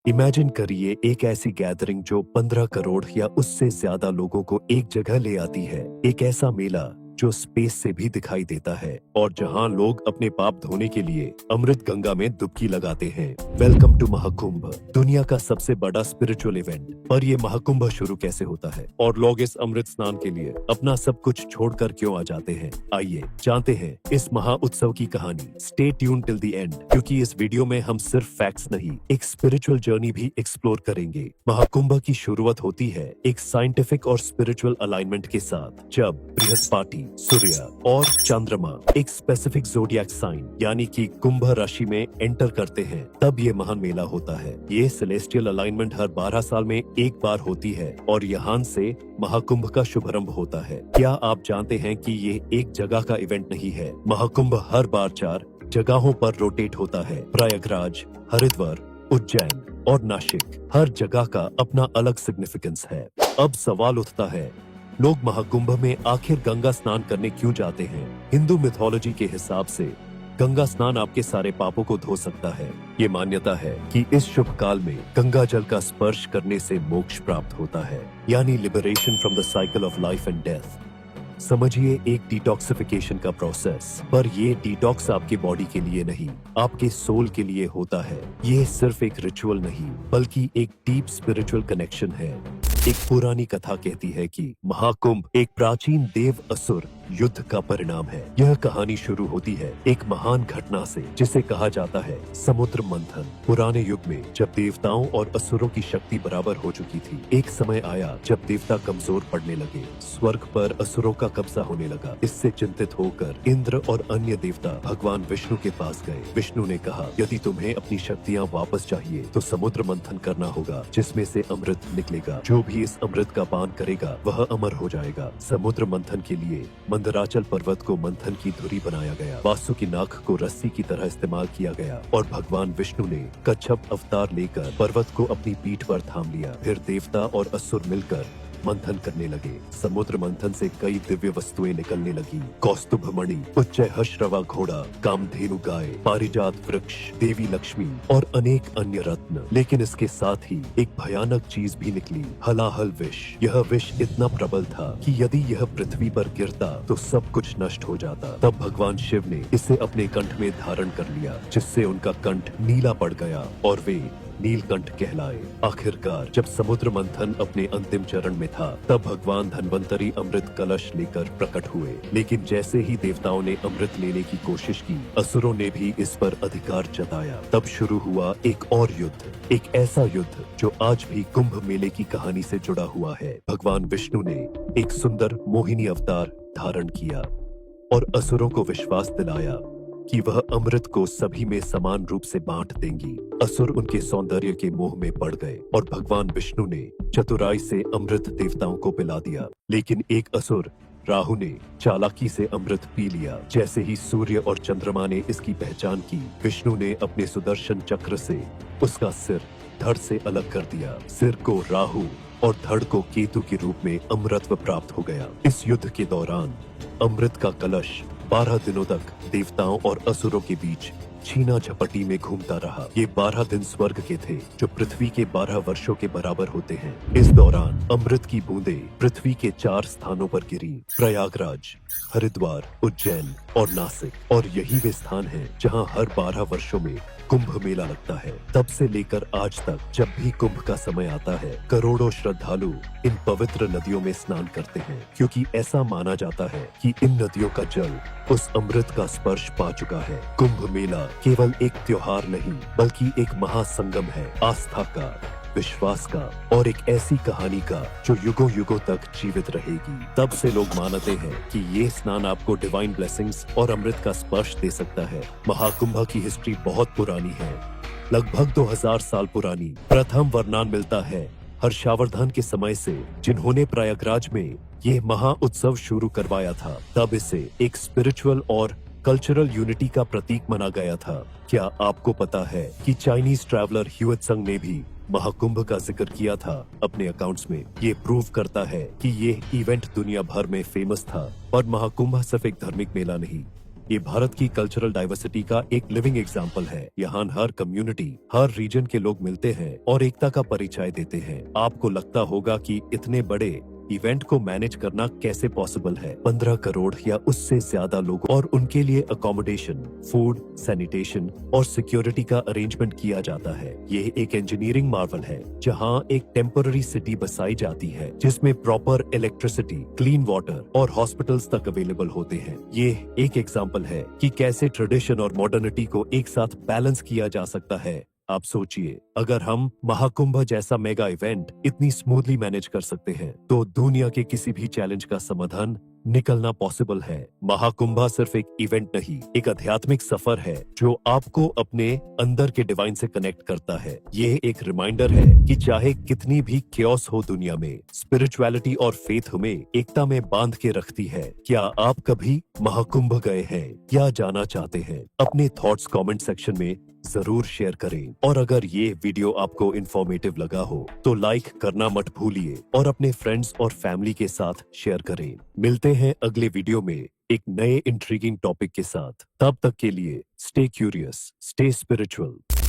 Imagine करिए एक ऐसी गैदरिंग जो 15 करोड़ या उससे ज्यादा लोगों को एक जगह ले आती है। एक ऐसा मेला जो स्पेस से भी दिखाई देता है और जहां लोग अपने पाप धोने के लिए अमृत गंगा में डुबकी लगाते हैं। वेलकम टू महाकुंभ, दुनिया का सबसे बड़ा स्पिरिचुअल इवेंट। पर ये महाकुंभ शुरू कैसे होता है और लोग इस अमृत स्नान के लिए अपना सब कुछ छोड़कर क्यों आ जाते हैं? आइए जानते हैं इस महा उत्सव की कहानी। Stay tune till the end, क्योंकि इस वीडियो में हम सिर्फ फैक्ट्स नहीं, एक स्पिरिचुअल जर्नी भी एक्सप्लोर करेंगे। महाकुंभ की शुरुआत होती है एक साइंटिफिक और स्पिरिचुअल अलाइनमेंट के साथ, जब बृहस्पति, सूर्य और चंद्रमा एक स्पेसिफिक ज़ोडिएक साइन यानी कि कुंभ राशि में एंटर करते हैं। तब ये महान मेला होता है। ये सेलेस्टियल अलाइनमेंट हर 12 साल में एक बार होती है और यहाँ से महाकुंभ का शुभारंभ होता है। क्या आप जानते हैं कि ये एक जगह का इवेंट नहीं है? महाकुंभ हर बार 4 जगहों पर रोटेट होता है। प्रयागराज, हरिद्वार, उज्जैन और नासिक। हर जगह का अपना अलग सिग्निफिकेंस है। अब सवाल उठता है, लोग महाकुंभ में आखिर गंगा स्नान करने क्यों जाते हैं? हिंदू मिथोलॉजी के हिसाब से गंगा स्नान आपके सारे पापों को धो सकता है। ये मान्यता है कि इस शुभ काल में गंगा जल का स्पर्श करने से मोक्ष प्राप्त होता है, यानी liberation from the cycle of life and death. समझिए एक डिटॉक्सिफिकेशन का प्रोसेस। पर ये डिटॉक्स आपके बॉडी के लिए नहीं, आपके सोल के लिए होता है। ये सिर्फ एक रिचुअल नहीं, बल्कि एक डीप स्पिरिचुअल कनेक्शन है। एक पुरानी कथा कहती है कि महाकुंभ एक प्राचीन देव असुर युद्ध का परिणाम है। यह कहानी शुरू होती है एक महान घटना से, जिसे कहा जाता है समुद्र मंथन। पुराने युग में जब देवताओं और असुरों की शक्ति बराबर हो चुकी थी, एक समय आया जब देवता कमजोर पड़ने लगे, स्वर्ग पर असुरों का कब्जा होने लगा। इससे चिंतित होकर इंद्र और अन्य देवता भगवान विष्णु के पास गए। विष्णु ने कहा, यदि तुम्हें अपनी शक्तियाँ वापस चाहिए तो समुद्र मंथन करना होगा, जिसमें से अमृत निकलेगा। जो भी इस अमृत का पान करेगा वह अमर हो जाएगा। समुद्र मंथन के लिए मंदराचल पर्वत को मंथन की धुरी बनाया गया। वासुकी नाग को रस्सी की तरह इस्तेमाल किया गया और भगवान विष्णु ने कच्छप अवतार लेकर पर्वत को अपनी पीठ पर थाम लिया। फिर देवता और असुर मिलकर मंथन करने लगे। समुद्र मंथन से कई दिव्य वस्तुएं निकलने लगी। कौस्तुभ मणि, उच्चैःश्रवा घोड़ा, कामधेनु गाय, पारिजात वृक्ष, देवी लक्ष्मी और अनेक अन्य रत्न। लेकिन इसके साथ ही एक भयानक चीज भी निकली, हलाहल विष। यह विष इतना प्रबल था कि यदि यह पृथ्वी पर गिरता तो सब कुछ नष्ट हो जाता। तब भगवान शिव ने इसे अपने कंठ में धारण कर लिया, जिससे उनका कंठ नीला पड़ गया और वे नीलकंठ कहलाए। आखिरकार जब समुद्र मंथन अपने अंतिम चरण में था, तब भगवान धन्वंतरी अमृत कलश लेकर प्रकट हुए। लेकिन जैसे ही देवताओं ने अमृत लेने की कोशिश की, असुरों ने भी इस पर अधिकार जताया। तब शुरू हुआ एक और युद्ध, एक ऐसा युद्ध जो आज भी कुंभ मेले की कहानी से जुड़ा हुआ है। भगवान विष्णु ने एक सुंदर मोहिनी अवतार धारण किया और असुरों को विश्वास दिलाया कि वह अमृत को सभी में समान रूप से बांट देंगी। असुर उनके सौंदर्य के मोह में पड़ गए और भगवान विष्णु ने चतुराई से अमृत देवताओं को पिला दिया। लेकिन एक असुर राहु ने चालाकी से अमृत पी लिया। जैसे ही सूर्य और चंद्रमा ने इसकी पहचान की, विष्णु ने अपने सुदर्शन चक्र से उसका सिर धड़ से अलग कर दिया। सिर को राहु और धड़ को केतु के रूप में अमृतत्व प्राप्त हो गया। इस युद्ध के दौरान अमृत का कलश 12 दिनों तक देवताओं और असुरों के बीच छीना झपटी में घूमता रहा। ये 12 दिन स्वर्ग के थे, जो पृथ्वी के 12 वर्षों के बराबर होते हैं। इस दौरान अमृत की बूंदें पृथ्वी के 4 स्थानों पर गिरी, प्रयागराज, हरिद्वार, उज्जैन और नासिक। और यही वे स्थान हैं जहां हर 12 वर्षों में कुंभ मेला लगता है। तब से लेकर आज तक जब भी कुंभ का समय आता है, करोड़ों श्रद्धालु इन पवित्र नदियों में स्नान करते हैं, क्योंकि ऐसा माना जाता है कि इन नदियों का जल उस अमृत का स्पर्श पा चुका है। कुंभ मेला केवल एक त्योहार नहीं, बल्कि एक महासंगम है, आस्था का, विश्वास का और एक ऐसी कहानी का जो युगों युगों तक जीवित रहेगी। तब से लोग मानते हैं कि ये स्नान आपको डिवाइन ब्लेसिंग्स और अमृत का स्पर्श दे सकता है। महाकुंभ की हिस्ट्री बहुत पुरानी है, लगभग 2000 साल पुरानी। प्रथम वर्णन मिलता है हर्षवर्धन के समय से, जिन्होंने प्रयागराज में ये महा उत्सव शुरू करवाया था। तब इसे एक स्पिरिचुअल और कल्चरल यूनिटी का प्रतीक माना गया था। क्या आपको पता है कि चाइनीज ट्रैवलर ह्यूएत्संग ने भी महाकुंभ का जिक्र किया था अपने अकाउंट्स में? ये प्रूव करता है कि ये इवेंट दुनिया भर में फेमस था। और महाकुंभ सिर्फ एक धार्मिक मेला नहीं, ये भारत की कल्चरल डाइवर्सिटी का एक लिविंग एग्जाम्पल है। यहाँ हर कम्युनिटी, हर रीजन के लोग मिलते हैं और एकता का परिचय देते हैं। आपको लगता होगा कि इतने बड़े इवेंट को मैनेज करना कैसे पॉसिबल है। 15 करोड़ या उससे ज्यादा लोग और उनके लिए अकोमोडेशन, फूड, सैनिटेशन और सिक्योरिटी का अरेंजमेंट किया जाता है। ये एक इंजीनियरिंग मार्वल है जहां एक टेम्पररी सिटी बसाई जाती है जिसमें प्रॉपर इलेक्ट्रिसिटी, क्लीन वाटर और हॉस्पिटल्स तक अवेलेबल होते हैं। ये एक एग्जाम्पल है कि कैसे ट्रेडिशन और मॉडर्निटी को एक साथ बैलेंस किया जा सकता है। आप सोचिए, अगर हम महाकुंभ जैसा मेगा इवेंट इतनी स्मूथली मैनेज कर सकते हैं तो दुनिया के किसी भी चैलेंज का समाधान निकलना पॉसिबल है। महाकुंभ सिर्फ एक इवेंट नहीं, एक आध्यात्मिक सफर है जो आपको अपने अंदर के डिवाइन से कनेक्ट करता है। ये एक रिमाइंडर है कि चाहे कितनी भी क्योस हो दुनिया में, स्पिरिचुअलिटी और फेथ हमें एकता में बांध के रखती है। क्या आप कभी महाकुंभ गए हैं या जाना चाहते हैं? अपने थॉट्स कमेंट सेक्शन में जरूर शेयर करें। और अगर ये वीडियो आपको इंफॉर्मेटिव लगा हो तो लाइक करना मत भूलिए और अपने फ्रेंड्स और फैमिली के साथ शेयर करें। मिलते हैं अगले वीडियो में एक नए इंट्रीगिंग टॉपिक के साथ। तब तक के लिए स्टे क्यूरियस, स्टे स्पिरिचुअल।